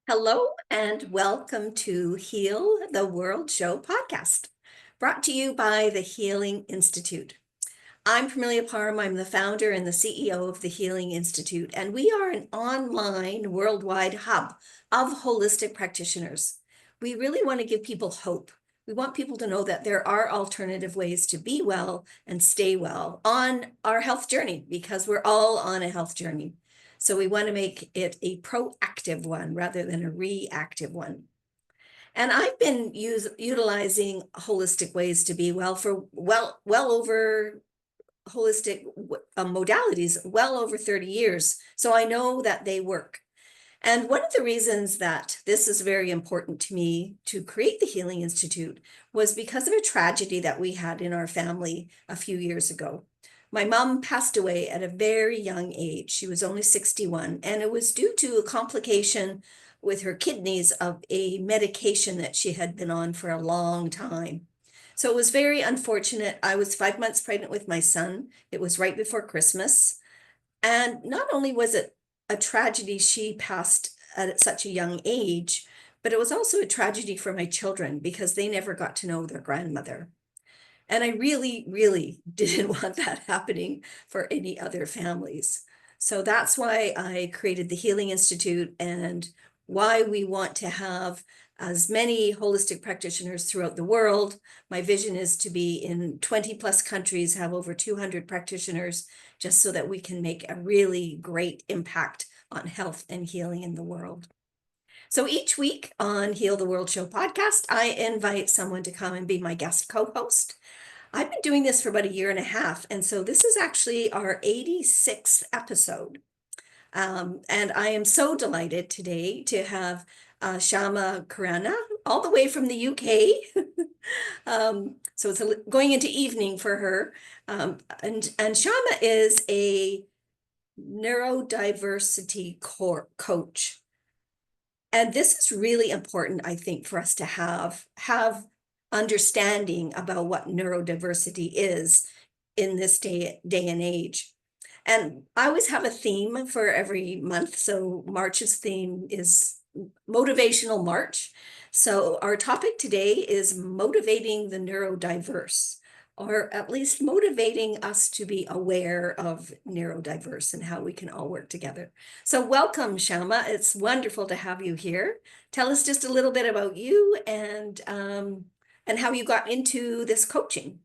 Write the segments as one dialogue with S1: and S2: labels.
S1: Hello and welcome to Heal the World Show podcast, brought to you by the Healing Institute. I'm Pamelia Parham. I'm the founder and the CEO of the Healing Institute, and we are an online worldwide hub of holistic practitioners. We really want to give people hope. We want people to know that there are alternative ways to be well and stay well on our health journey because we're all on a health journey. So we want to make it a proactive one rather than a reactive one. And I've been utilizing holistic ways to be well for well over holistic modalities well over 30 years. So I know that they work. And one of the reasons that this is very important to me to create the Healing Institute was because of a tragedy that we had in our family a few years ago. My mom passed away at a very young age. She was only 61, and it was due to a complication with her kidneys of a medication that she had been on for a long time. So it was very unfortunate. I was 5 months pregnant with my son. It was right before Christmas. And not only was it a tragedy she passed at such a young age, but it was also a tragedy for my children because they never got to know their grandmother. And I really, really didn't want that happening for any other families. So that's why I created the Healing Institute and why we want to have as many holistic practitioners throughout the world. My vision is to be in 20 plus countries, have over 200 practitioners, just so that we can make a really great impact on health and healing in the world. So each week on Heal the World Show podcast, I invite someone to come and be my guest co-host. I've been doing this for about a year and a half, and so this is actually our 86th episode. And I am so delighted today to have Shama Khurana, all the way from the UK. So it's going into evening for her. And Shama is a neurodiversity coach. And this is really important, I think, for us to have understanding about what neurodiversity is in this day and age. And I always have a theme for every month. So March's theme is Motivational March. So our topic today is motivating the neurodiverse, or at least motivating us to be aware of neurodiverse and how we can all work together. So welcome, Shama. It's wonderful to have you here. Tell us just a little bit about you and how you got into this coaching.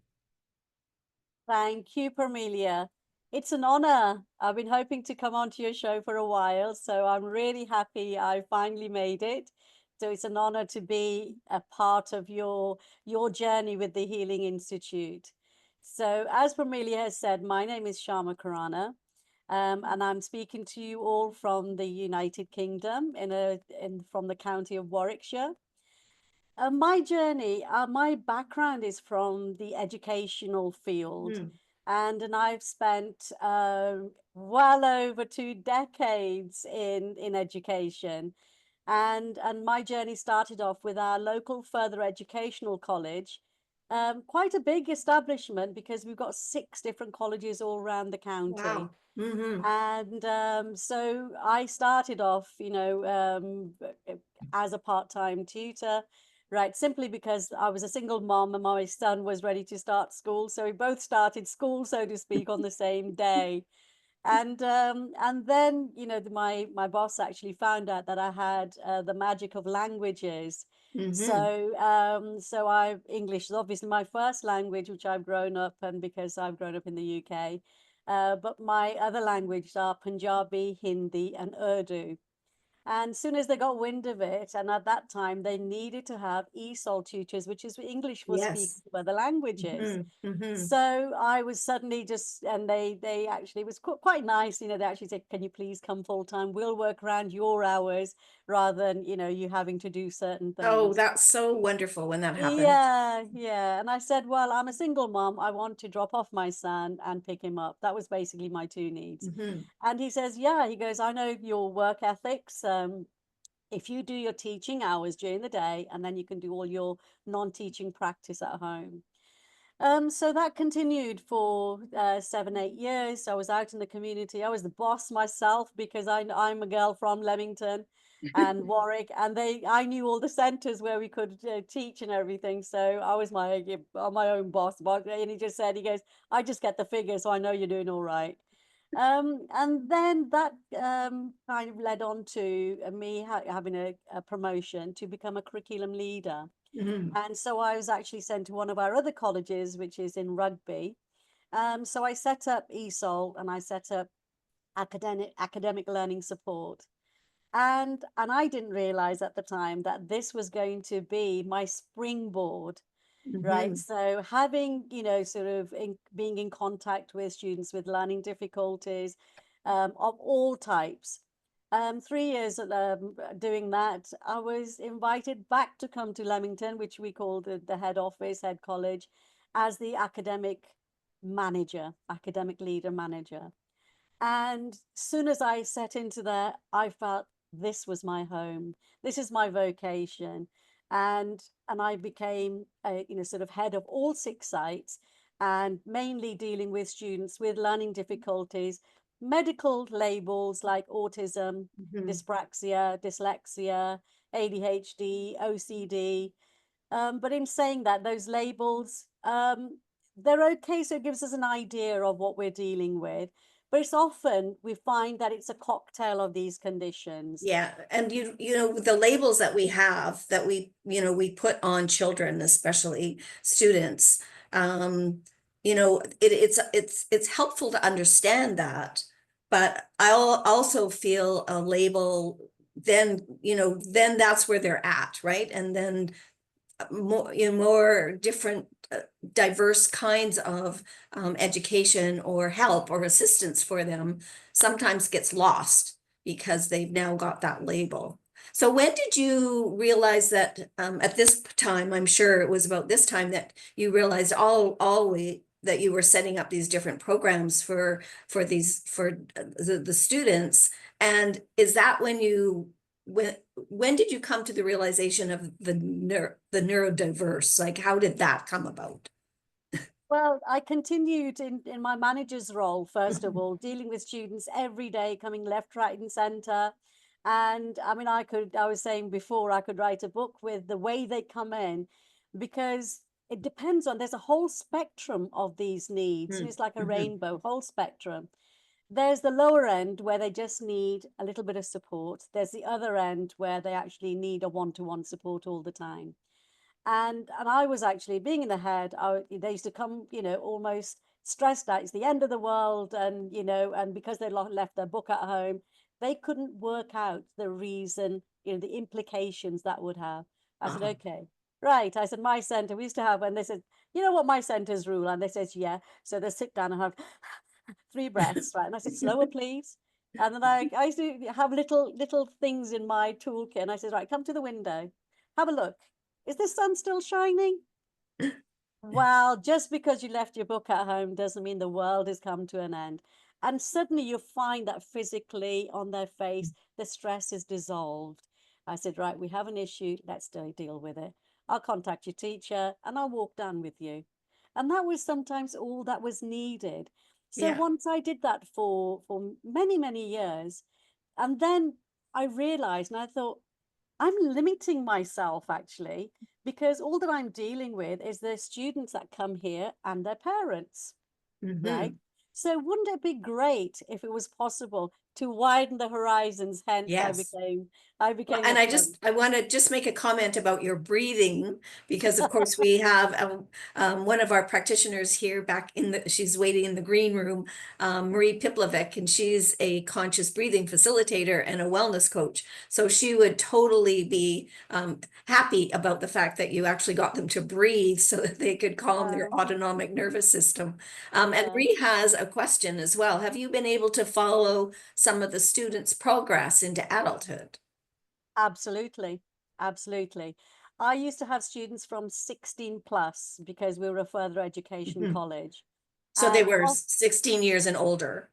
S2: Thank you, Parmelia. It's an honor. I've been hoping to come onto your show for a while, so I'm really happy I finally made it. So it's an honor to be a part of your journey with the Healing Institute. So as Parmelia has said, my name is Shama Khurana, and I'm speaking to you all from the United Kingdom from the county of Warwickshire. My journey, my background is from the educational field,
S1: Mm.
S2: and I've spent well over 2 decades in education. And my journey started off with our local further educational college, quite a big establishment because we've got 6 different colleges all around the county.
S1: Wow. Mm-hmm.
S2: And so I started off, as a part-time tutor, right? Simply because I was a single mom and my son was ready to start school. So we both started school, so to speak, on the same day. And then, my boss actually found out that I had the magic of languages.
S1: Mm-hmm.
S2: So I English is obviously my first language, which I've grown up, and because I've grown up in the UK. But my other languages are Punjabi, Hindi, and Urdu. And soon as they got wind of it, and at that time they needed to have ESOL tutors, which is English for speakers
S1: Yes.
S2: of other languages.
S1: Mm-hmm. Mm-hmm.
S2: So I was suddenly just, and they actually, it was quite nice, they actually said, can you please come full time? We'll work around your hours rather than, you having to do certain
S1: Oh,
S2: things.
S1: that's so wonderful when that happens.
S2: Yeah, yeah. And I said, well, I'm a single mom. I want to drop off my son and pick him up. That was basically my 2 needs.
S1: Mm-hmm.
S2: And he says, yeah, he goes, I know your work ethics. If you do your teaching hours during the day, and then you can do all your non-teaching practice at home. So that continued for 7, 8 years. I was out in the community. I was the boss myself because I'm a girl from Leamington and Warwick, and I knew all the centres where we could teach and everything. So I was my own boss. And he goes, I just get the figures, so I know you're doing all right. And then that kind of led on to me having a promotion to become a curriculum leader.
S1: Mhm.
S2: And so I was actually sent to one of our other colleges, which is in Rugby. So I set up ESOL and I set up academic learning support. And I didn't realize at the time that this was going to be my springboard, right?
S1: Mhm.
S2: So having, sort of being in contact with students with learning difficulties of all types. 3 years doing that, I was invited back to come to Leamington, which we call the head office, head college, as the academic leader manager. And soon as I set into there, I felt this was my home. This is my vocation. And I became sort of head of all 6 sites, and mainly dealing with students with learning difficulties, medical labels like autism,
S1: Mhm.
S2: dyspraxia, dyslexia, ADHD, OCD. But in saying that, those labels, they're okay. So it gives us an idea of what we're dealing with. But it's often we find that it's a cocktail of these conditions.
S1: Yeah, and you know the labels that we have that we put on children, especially students. It's helpful to understand that, but I'll also feel a label. Then that's where they're at, right? And then more different, diverse kinds of education or help or assistance for them sometimes gets lost because they've now got that label. So when did you realize that, at this time, I'm sure it was about this time that you realized always that you were setting up these different programs for the students? And is that when did you come to the realization of the neurodiverse? Like, how did that come about?
S2: Well, I continued in my manager's role, first of all, dealing with students every day, coming left, right, and center. And I mean, I was saying before, I could write a book with the way they come in, because it depends on, there's a whole spectrum of these needs. And it's like a
S1: Mhm.
S2: rainbow, whole spectrum. There's the lower end where they just need a little bit of support. There's the other end where they actually need a one-to-one support all the time. And I was actually being in the head. They used to come, almost stressed out. It's the end of the world, and because they left their book at home, they couldn't work out the reason, the implications that would have. I said,
S1: Uh-huh.
S2: okay, right. I said, my center, we used to have, and they said, you know what my center's rule? And they says, yeah. So they sit down and have 3 breaths, right? And I said, slower, please. And then I used to have little things in my toolkit, and I said, right, come to the window, have a look. Is the sun still shining? Well, just because you left your book at home doesn't mean the world has come to an end. And suddenly you find that physically on their face, the stress is dissolved. I said, right, we have an issue. Let's deal with it. I'll contact your teacher and I'll walk down with you. And that was sometimes all that was needed. So
S1: Yeah.
S2: once I did that for many, many years, and then I realized and I thought, I'm limiting myself actually, because all that I'm dealing with is the students that come here and their parents, right?
S1: Mhm.
S2: So wouldn't it be great if it was possible to widen the horizons? Hence,
S1: Yes.
S2: I
S1: Well,
S2: became a
S1: and
S2: coach.
S1: I want to just make a comment about your breathing, because of course we have one of our practitioners here she's waiting in the green room, Marie Piplovic, and she's a conscious breathing facilitator and a wellness coach. So she would totally be happy about the fact that you actually got them to breathe so that they could calm their
S2: Uh,
S1: autonomic nervous system. And
S2: yeah.
S1: Marie has a question as well. Have you been able to follow some of the students' progress into adulthood?
S2: Absolutely. Absolutely. I used to have students from 16 plus because we were a further education
S1: Mhm.
S2: college.
S1: So they
S2: And
S1: were 16 years and older.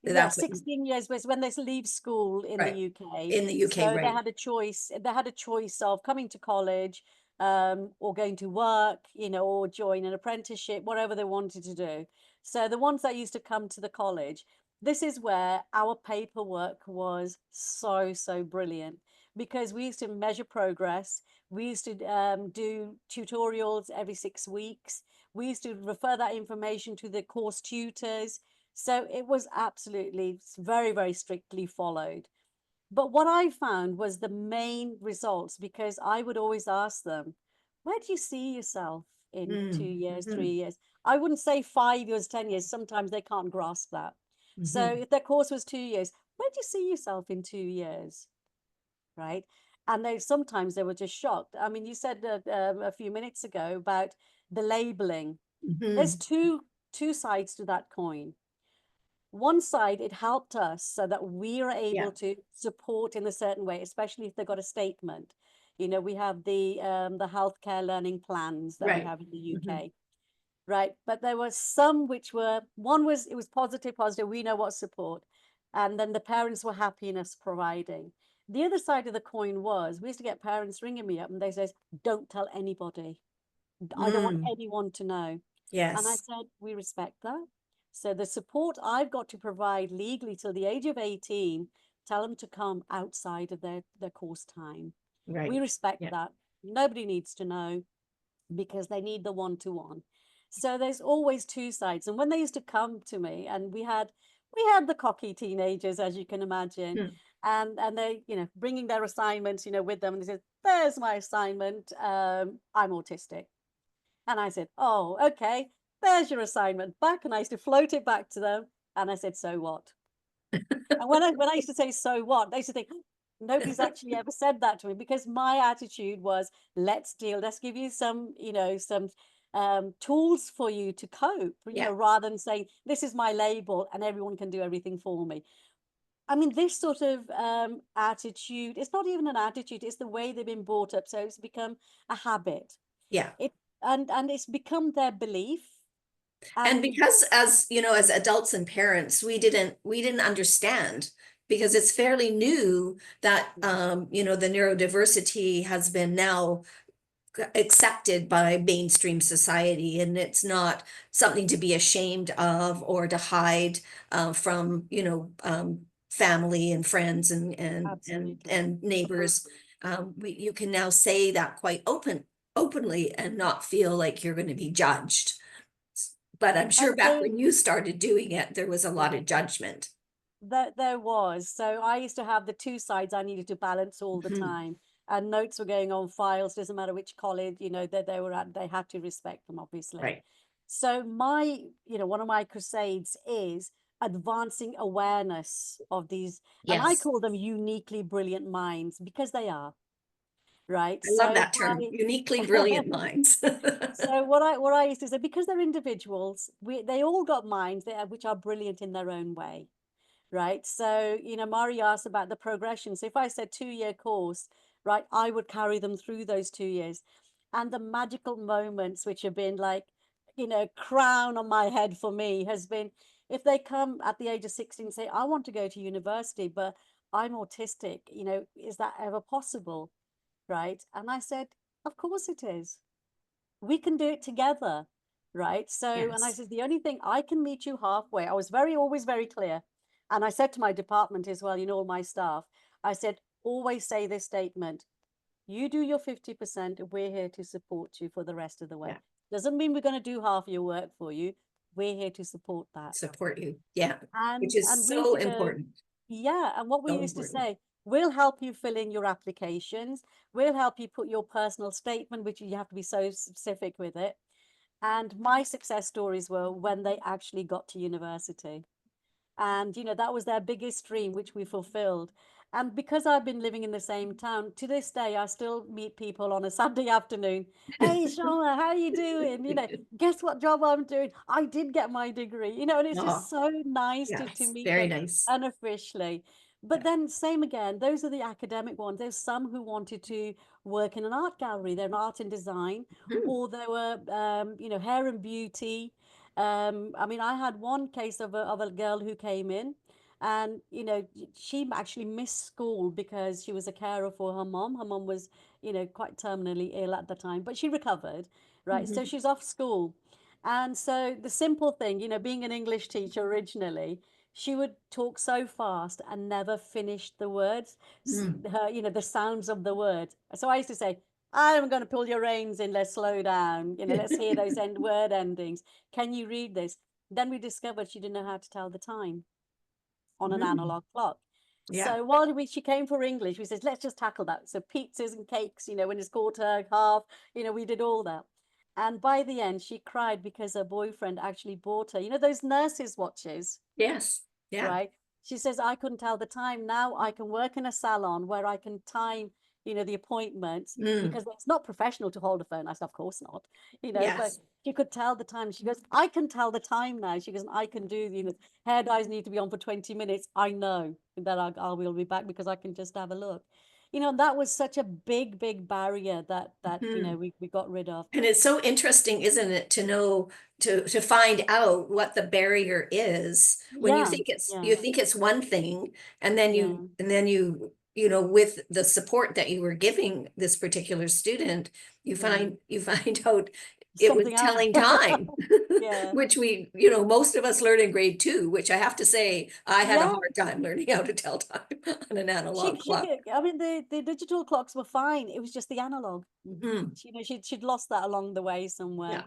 S2: yeah,
S1: That's what,
S2: 16 years was when they leave school in the
S1: right.
S2: UK.
S1: In the UK,
S2: So they
S1: right.
S2: had a choice. They had a choice of coming to college, or going to work, or join an apprenticeship, whatever they wanted to do. So the ones that used to come to the college, this is where our paperwork was so brilliant, because we used to measure progress. We used to do tutorials every 6 weeks. We used to refer that information to the course tutors. So it was absolutely very strictly followed. But what I found was the main results, because I would always ask them, where do you see yourself in 2 years,
S1: Mhm.
S2: 3 years? I wouldn't say 5 years, 10 years. Sometimes they can't grasp that. So
S1: Mhm.
S2: if their course was 2 years, where do you see yourself in 2 years? Right. And sometimes they were just shocked. I mean, you said a few minutes ago about the labeling. There's
S1: Mhm.
S2: two sides to that coin. One side, it helped us so that we are
S1: Yeah.
S2: able to support in a certain way, especially if they got a statement. We have the healthcare learning plans that we
S1: Right.
S2: have in the
S1: Mhm.
S2: UK, right? But there were some which were, one was, it was positive, we know what support. And then the parents were happy in us providing. The other side of the coin was, we used to get parents ringing me up and they says, don't tell anybody. I don't want
S1: Mm.
S2: anyone to know. And I
S1: Yes.
S2: said, we respect that. So the support I've got to provide legally till the age of 18, tell them to come outside of their course time. We
S1: Right.
S2: respect
S1: Yeah.
S2: that. Nobody needs to know, because they need the one-to-one. So there's always two sides. And when they used to come to me, and we had the cocky teenagers, as you can imagine,
S1: Mm.
S2: and they, bringing their assignments, with them, and they said, there's my assignment. I'm autistic. And I said, oh, okay, there's your assignment back. And I used to float it back to them. And I said, so what? And when I used to say, so what, they used to think, nobody's actually ever said that to me, because my attitude was, let's deal, let's give you some tools for you to cope,
S1: Yeah.
S2: rather than saying, this is my label and everyone can do everything for me. I mean, this sort of attitude, it's not even an attitude, it's the way they've been brought up. So it's become a habit.
S1: Yeah.
S2: It and it's become their belief.
S1: And
S2: And
S1: because as you know, as adults and parents, we didn't understand, because it's fairly new that the neurodiversity has been now accepted by mainstream society, and it's not something to be ashamed of or to hide from family and friends
S2: absolutely.
S1: and neighbors. You can now say that quite openly and not feel like you're going to be judged. But I'm sure
S2: And
S1: back when you started doing it, there was a lot
S2: yeah,
S1: of judgment.
S2: there was. So I used to have the two sides I needed to balance all the
S1: Mhm.
S2: time. And notes were going on files, doesn't matter which college, that they were at, they had to respect them, obviously.
S1: Right.
S2: So one of my crusades is advancing awareness of these, and I
S1: Yes.
S2: call them uniquely brilliant minds, because they are, right?
S1: I love
S2: So
S1: that term,
S2: by
S1: uniquely brilliant minds.
S2: So what I used to say, because they're individuals, they all got minds which are brilliant in their own way, right? So Mari asked about the progression. So if I said 2-year course, right, I would carry them through those 2 years, and the magical moments which have been like, crown on my head for me has been, if they come at the age of 16 and say, I want to go to university, but I'm autistic, is that ever possible, right? And I said, of course it is, we can do it together, right? So, and I
S1: Yes.
S2: said, the only thing, I can meet you halfway. I was always very clear. And I said to my department as well, all my staff, I said, always say this statement: you do your 50%, we're here to support you for the rest of the way.
S1: Yeah.
S2: Doesn't mean we're going to do half your work for you. We're here to support that.
S1: Support you. Yeah. Which
S2: And
S1: is
S2: we
S1: so
S2: used to,
S1: important.
S2: yeah, and what we
S1: So
S2: used to
S1: important.
S2: say, we'll help you fill in your applications. We'll help you put your personal statement, which you have to be so specific with it. And my success stories were when they actually got to university. And, that was their biggest dream, which we fulfilled. And because I've been living in the same town, to this day, I still meet people on a Sunday afternoon. Hey, Shauna, how you doing? Guess what job I'm doing? I did get my degree, and it's
S1: Oh,
S2: just so nice to
S1: yes.
S2: meet
S1: Very
S2: them
S1: nice.
S2: unofficially. But
S1: Yeah.
S2: then, same again, those are the academic ones. There's some who wanted to work in an art gallery, they're in art and design,
S1: Hmm.
S2: or they were, hair and beauty. I mean, I had one case of a girl who came in. And, she actually missed school because she was a carer for her mom. Her mom was, quite terminally ill at the time, but she recovered, right? So
S1: Mhm.
S2: she's off school. And so the simple thing, being an English teacher originally, she would talk so fast and never finish the words,
S1: Mm.
S2: the sounds of the words. So I used to say, I'm going to pull your reins in, let's slow down, let's hear those word endings. Can you read this? Then we discovered she didn't know how to tell the time on an
S1: Mm.
S2: analog clock.
S1: Yeah.
S2: So while she came for English, we said, let's just tackle that. So pizzas and cakes, when it's quarter, half, we did all that. And by the end, she cried because her boyfriend actually bought her, those nurses' watches,
S1: Yes. Yeah.
S2: right? She says, I couldn't tell the time. Now I can work in a salon where I can time, the appointments
S1: Mm.
S2: because it's not professional to hold a phone. I said, of course not, but
S1: Yes.
S2: she could tell the time. She goes, I can tell the time now. She goes, I can do, hair dyes need to be on for 20 minutes. I know that I will be back because I can just have a look. And that was such a big, big barrier that
S1: Mhm.
S2: we got rid of.
S1: And it's so interesting, isn't it, to know to find out what the barrier is when
S2: Yeah, yeah,
S1: you think it's one thing, and then
S2: yeah.
S1: with the support that you were giving this particular student,
S2: Yeah.
S1: you find out it was
S2: Something else.
S1: telling time,
S2: Yeah.
S1: which most of us learn in grade 2, which I have to say I had a
S2: Yeah.
S1: hard time learning how to tell time on an analog clock.
S2: I mean, the digital clocks were fine. It was just the analog.
S1: Mhm.
S2: She'd lost that along the way somewhere.
S1: Yeah.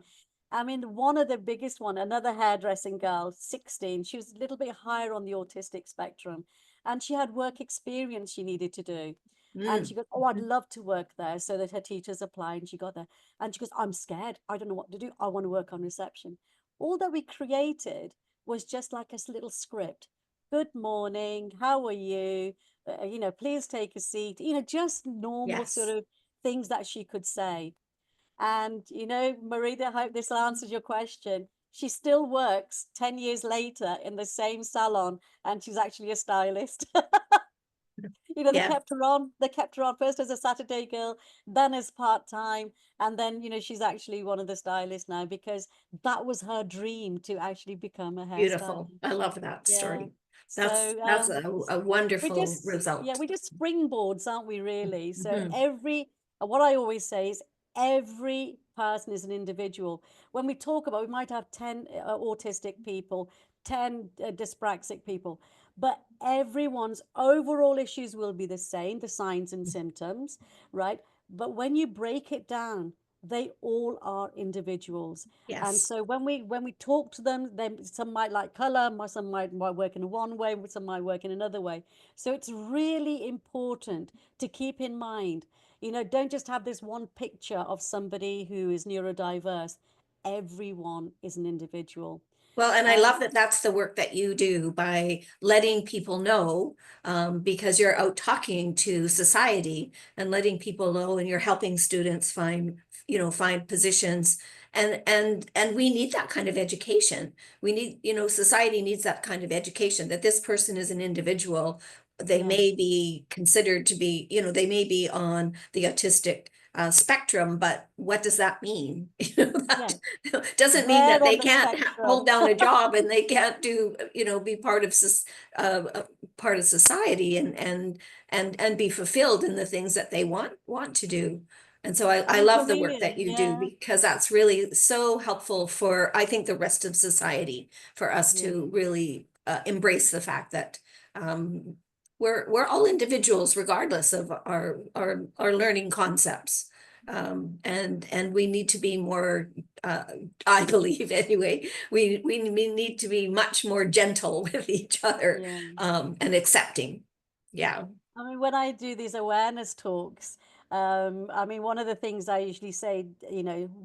S2: I mean, one of the biggest one, another hairdressing girl, 16, she was a little bit higher on the autistic spectrum, and she had work experience she needed to do. And
S1: Mm.
S2: she goes, oh, I'd love to work there. So that her teachers applied, and she got there. And she goes, I'm scared. I don't know what to do. I want to work on reception. All that we created was just like a little script. Good morning. How are you? Please take a seat. Just normal sort
S1: Yes.
S2: of things that she could say. And, Marita, I hope this answers your question. She still works 10 years later in the same salon, and she's actually a stylist. They
S1: Yeah.
S2: kept her on. They kept her on first as a Saturday girl, then as part-time. And then, she's actually one of the stylists now because that was her dream to actually become a
S1: Beautiful.
S2: hairstylist.
S1: I love that
S2: Yeah.
S1: story.
S2: So
S1: That's a
S2: we
S1: wonderful
S2: just, yeah,
S1: result.
S2: we're just springboards, aren't we, really? So
S1: Mhm.
S2: what I always say is every person is an individual. When we talk about, we might have 10 autistic people, 10 dyspraxic people, but everyone's overall issues will be the same, the signs and symptoms, right? But when you break it down, they all are individuals. And
S1: Yes.
S2: so when we talk to them, then some might like color, some might work in one way, some might work in another way. So it's really important to keep in mind, don't just have this one picture of somebody who is neurodiverse. Everyone is an individual.
S1: Well, and I
S2: And
S1: love that that's the work that you do by letting people know, because you're out talking to society and letting people know, and you're helping students find positions. And we need that kind of education. We need, society needs that kind of education, that this person is an individual. They
S2: yeah,
S1: may be considered to be, they may be on the autistic spectrum, but what does that mean?
S2: yeah,
S1: That doesn't mean that
S2: where
S1: they
S2: on the
S1: can't hold
S2: spectrum?
S1: down a job and they can't be part of society and be fulfilled in the things that they want to do. And so
S2: I
S1: I
S2: mean,
S1: love the work
S2: Parmelia,
S1: that you do
S2: yeah,
S1: because that's really so helpful for, I think, the rest of society, for us
S2: yeah.
S1: to really embrace the fact that um, we're all individuals regardless of our learning concepts. And we need to be more, I believe anyway, we need to be much more gentle with each other,
S2: Yeah.
S1: and accepting. Yeah.
S2: I mean, when I do these awareness talks, I mean, one of the things I usually say,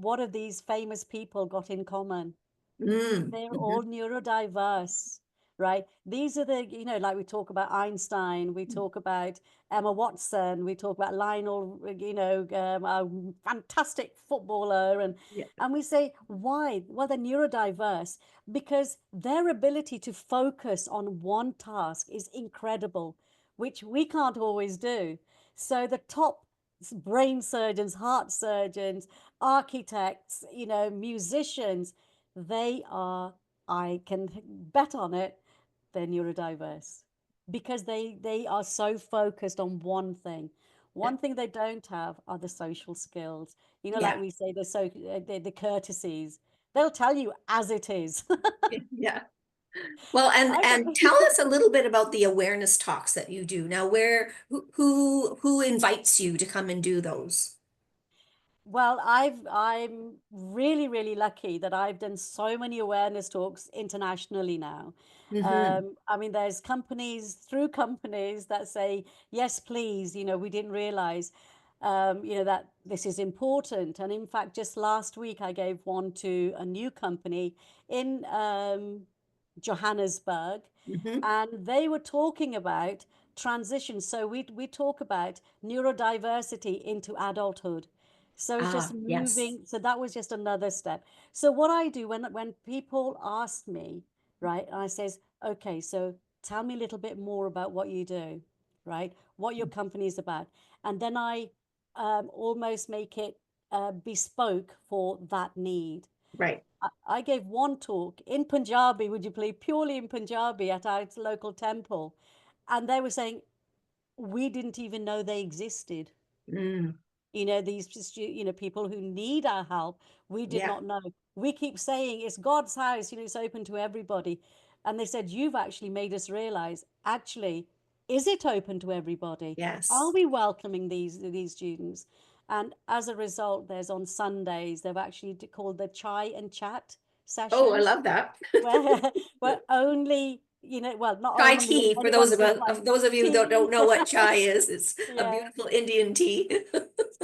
S2: what have these famous people got in common?
S1: Mm.
S2: They're all
S1: Mhm.
S2: neurodiverse, right? These are the, like we talk about Einstein, we talk about Emma Watson, we talk about Lionel, a fantastic footballer,
S1: Yeah.
S2: and we say why? Well, they're neurodiverse because their ability to focus on one task is incredible, which we can't always do. So the top brain surgeons, heart surgeons, architects, musicians, they are, I can bet on it, they're neurodiverse because they are so focused on one thing.
S1: Yeah.
S2: One thing they don't have are the social skills. Like
S1: Yeah.
S2: we say, the courtesies. They'll tell you as it is.
S1: Yeah. Well,
S2: I
S1: and tell
S2: don't-
S1: us a little bit about the awareness talks that you do. Now, who invites you to come and do those?
S2: Well, I'm really, really lucky that I've done so many awareness talks internationally now.
S1: Hmm.
S2: I mean, there's companies that say, yes, please, we didn't realize, that this is important. And in fact, just last week, I gave one to a new company in Johannesburg,
S1: Hmm.
S2: and they were talking about transition. So we talk about neurodiversity into adulthood. So it's just
S1: Ah, yes.
S2: moving. So that was just another step. So what I do when people ask me, right, and I says, okay, so tell me a little bit more about what you do, right, what your company is about, and then I almost make it bespoke for that need.
S1: Right.
S2: I gave one talk in Punjabi, would you believe, purely in Punjabi at our local temple. And they were saying, we didn't even know they existed.
S1: Mm,
S2: These people who need our help, we did
S1: yeah.
S2: not know. We keep saying it's God's house, it's open to everybody. And they said, you've actually made us realize, actually, is it open to everybody? Are
S1: Yes.
S2: we welcoming these students? And as a result, there's on Sundays, they've actually called the chai and chat
S1: Oh, I
S2: sessions
S1: love that.
S2: where only, well, not
S1: Chai
S2: only
S1: tea, for
S2: anyone can
S1: those of you that don't
S2: tea.
S1: know what chai is, it's a
S2: Yeah.
S1: beautiful Indian tea.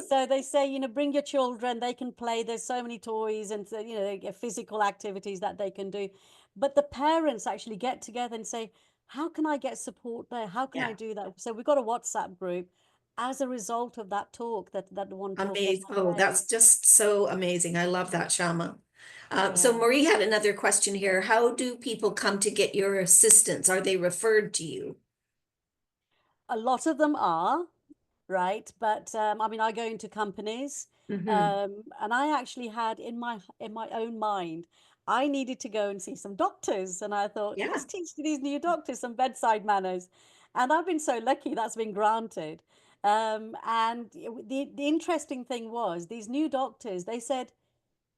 S2: So they say, bring your children, they can play. There's so many toys and, they get physical activities that they can do. But the parents actually get together and say, how can I get support there? How can I
S1: Yeah.
S2: do that? So we've got a WhatsApp group as a result of that talk, that one talk that
S1: Amazing. Oh,
S2: I gave.
S1: that's just so amazing. I love that, Shama. So
S2: Yeah.
S1: Marie had another question here. How do people come to get your assistance? Are they referred to you?
S2: A lot of them are, right? But I mean, I go into companies,
S1: Hmm.
S2: and I actually had in my own mind, I needed to go and see some doctors, and I thought,
S1: Yeah.
S2: let's teach these new doctors some bedside manners, and I've been so lucky that's been granted. And the interesting thing was these new doctors, they said,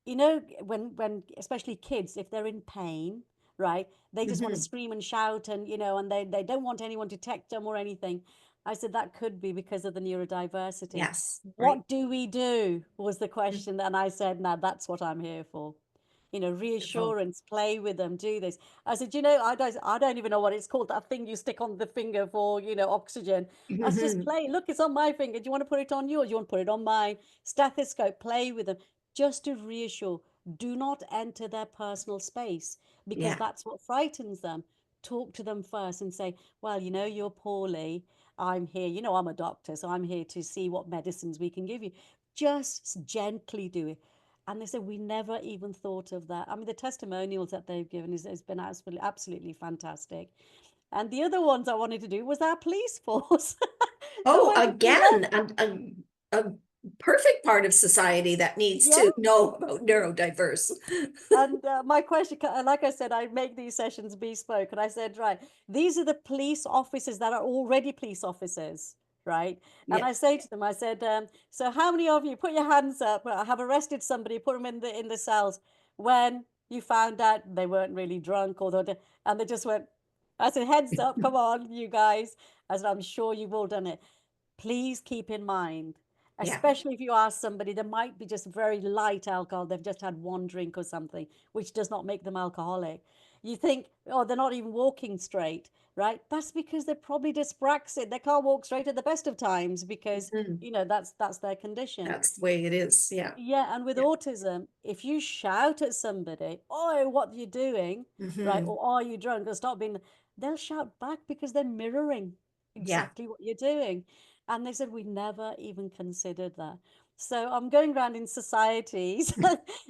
S2: when especially kids, if they're in pain, right, they just want to
S1: Hmm.
S2: scream and shout, and they don't want anyone to tech them or anything. I said that could be because of the neurodiversity.
S1: Yes. Right.
S2: What do we do was the
S1: Mm.
S2: question, and I said, now that's what I'm here for.
S1: Beautiful.
S2: Reassurance, play with them, do this. I said, I don't even know what it's called, that thing you stick on the finger for, oxygen. I said, just
S1: Hmm.
S2: play. Look, it's on my finger. Do you want to put it on yours? You want to put it on mine? Stethoscope, play with them, just to reassure. Do not enter their personal space, because
S1: Yeah.
S2: that's what frightens them. Talk to them first and say, well, you're poorly. I'm here. I'm a doctor, so I'm here to see what medicines we can give you. Just gently do it. And they said, we never even thought of that. I mean, the testimonials that they've given has been absolutely fantastic. And the other ones I wanted to do was our police force. So
S1: Oh,
S2: when
S1: again, a perfect part of society that needs
S2: yeah,
S1: to know about neurodiverse.
S2: and my question, like I said, I make these sessions bespoke, and I said, right, these are the police officers that are already police officers, right? And
S1: Yeah.
S2: I say to them, I said, so how many of you put your hands up? Have arrested somebody, put them in the cells when you found out they weren't really drunk, and they just went. I said, heads up, come on, you guys. I said, I'm sure you've all done it. Please keep in mind,
S1: Yeah.
S2: especially if you ask somebody, there might be just very light alcohol, they've just had one drink or something, which does not make them alcoholic. You think, oh, they're not even walking straight, right? That's because they're probably dyspraxic. They can't walk straight at the best of times because
S1: Mhm.
S2: that's their condition.
S1: That's the way it is. Yeah.
S2: Yeah, and with
S1: Yeah.
S2: autism, if you shout at somebody, oh, what are you doing, right,
S1: Hmm.
S2: or are you drunk, or stop being, they'll shout back because they're mirroring
S1: Yeah.
S2: exactly what you're doing. And they said we never even considered that. So I'm going around in societies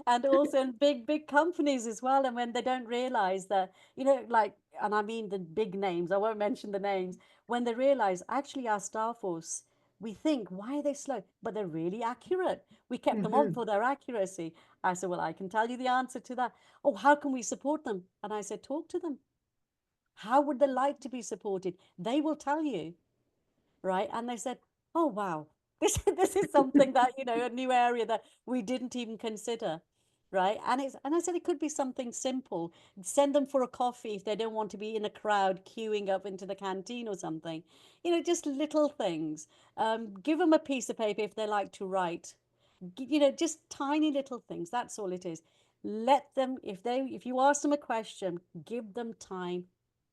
S2: and also in big companies as well. And when they don't realize that, like, and I mean the big names, I won't mention the names, when they realize actually our staff force, we think, why are they slow? But they're really accurate. We kept them on
S1: Hmm.
S2: for their accuracy. I said, well, I can tell you the answer to that. Oh, how can we support them? And I said, talk to them. How would they like to be supported? They will tell you, right? And they said, oh, wow, this is something that, a new area that we didn't even consider, right? And I said it could be something simple. Send them for a coffee if they don't want to be in a crowd queuing up into the canteen or something. Just little things. Give them a piece of paper if they like to write. Just tiny little things. That's all it is. Let them, if you ask them a question, give them time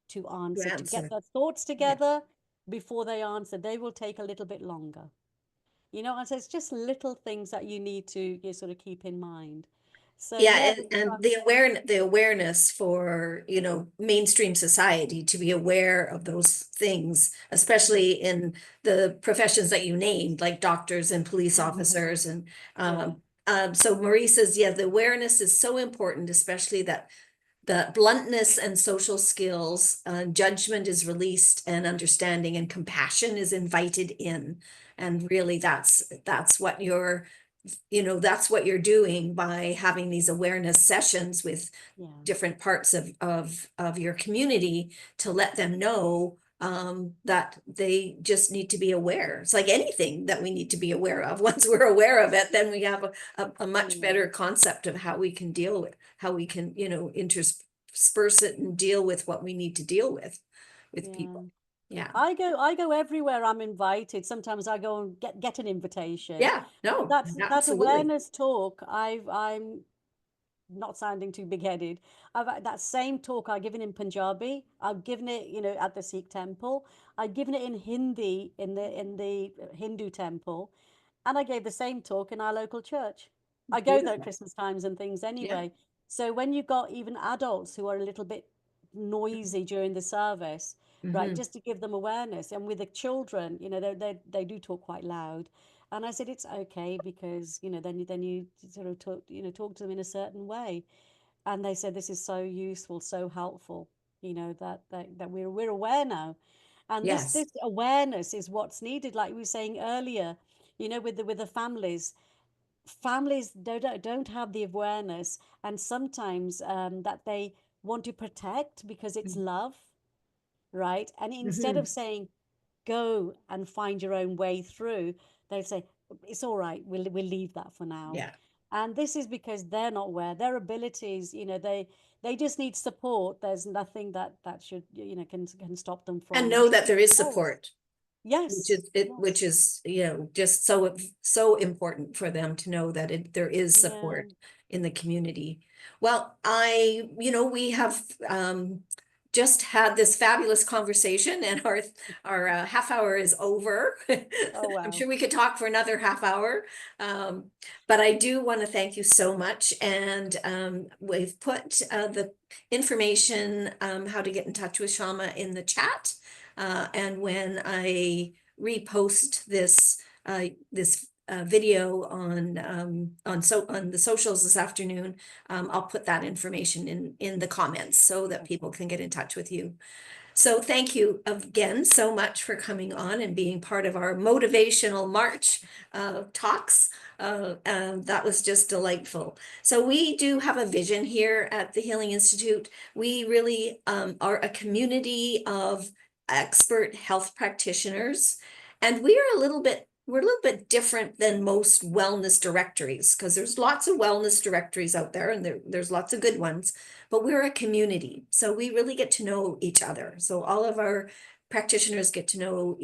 S2: to
S1: To
S2: answer, to get
S1: answer.
S2: their thoughts
S1: Yeah.
S2: together before they answer. They will take a little bit longer. And so it's just little things that you need to sort of keep in mind. So
S1: Yeah,
S2: yeah,
S1: and the awareness for, mainstream society to be aware of those things,
S2: yeah,
S1: especially in the professions that you named, like doctors and police
S2: yeah,
S1: officers. And
S2: yeah,
S1: so Marie says, yeah, the awareness is so important, especially that the bluntness and social skills, judgment is released, and understanding and compassion is invited in. And really, that's what that's what you're doing by having these awareness sessions with
S2: yeah,
S1: different parts of your community, to let them know that they just need to be aware. It's like anything that we need to be aware of. Once we're aware of it, then we have a much
S2: yeah,
S1: better concept of how we can deal with, how we can, intersperse it and deal with what we need to deal with
S2: yeah.
S1: people. Yeah.
S2: I go everywhere I'm invited. Sometimes I go and get an invitation.
S1: Yeah.
S2: But
S1: No,
S2: that
S1: absolutely.
S2: awareness talk, I'm not sounding too big-headed. That same talk I've given in Punjabi. I've given it, at the Sikh temple. I've given it in Hindi in the Hindu temple, and I gave the same talk in our local church. I go there at
S1: Beautiful.
S2: Christmas times and things
S1: Yeah.
S2: anyway. So when you got even adults who are a little bit noisy during the service, right,
S1: Hmm.
S2: just to give them awareness, and with the children, they do talk quite loud. And I said it's okay because then you sort of talk to them in a certain way, and they said this is so useful, so helpful. That we're aware now, and this
S1: Yes.
S2: this awareness is what's needed. Like we were saying earlier, with the families don't have the awareness, and sometimes that they want to protect because it's love, right? And instead of
S1: Hmm.
S2: saying go and find your own way through, they say it's all right, we'll leave that for now.
S1: Yeah.
S2: And this is because they're not aware their abilities, they just need support. There's nothing that should can stop them
S1: And
S2: from
S1: know that
S2: achieving
S1: there is
S2: their goals.
S1: support, which
S2: Yes,
S1: is it, which
S2: yes,
S1: is, just so important for them to know that there is
S2: yeah,
S1: support in the community. Well, we have just had this fabulous conversation, and our half hour is over.
S2: oh
S1: I'm
S2: wow.
S1: sure we could talk for another half hour, um, but I do want to thank you so much. And we've put the information, how to get in touch with Shama, in the chat. And when I repost this video on the socials this afternoon, I'll put that information in the comments so that people
S2: Okay.
S1: can get in touch with you. So thank you again so much for coming on and being part of our motivational March talks. That was just delightful. So we do have a vision here at the Healing Institute. We really are a community of expert health practitioners, and we're a little bit different than most wellness directories, because there's lots of wellness directories out there, and there's lots of good ones, but we're a community. So we really get to know each other. So all of our practitioners get to know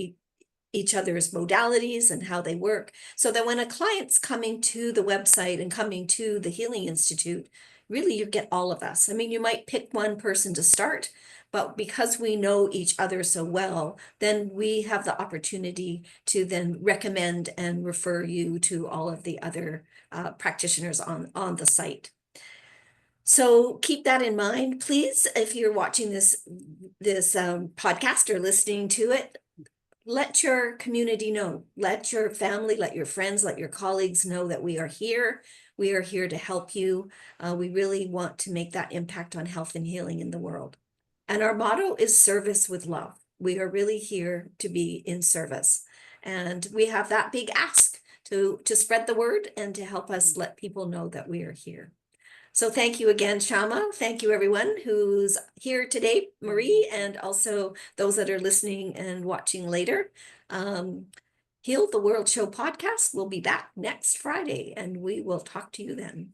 S1: each other's modalities and how they work, so that when a client's coming to the website and coming to the Healing Institute, really you get all of us. I mean, you might pick one person to start, but because we know each other so well, then we have the opportunity to then recommend and refer you to all of the other practitioners on the site. So keep that in mind, please. If you're watching this podcast or listening to it, let your community know, let your family, let your friends, let your colleagues know that we are here. We are here to help you. We really want to make that impact on health and healing in the world. And our motto is service with love. We are really here to be in service. And we have that big ask to spread the word and to help us let people know that we are here. So thank you again, Shama. Thank you, everyone who's here today, Marie, and also those that are listening and watching later. Heal the World Show podcast will be back next Friday, and we will talk to you then.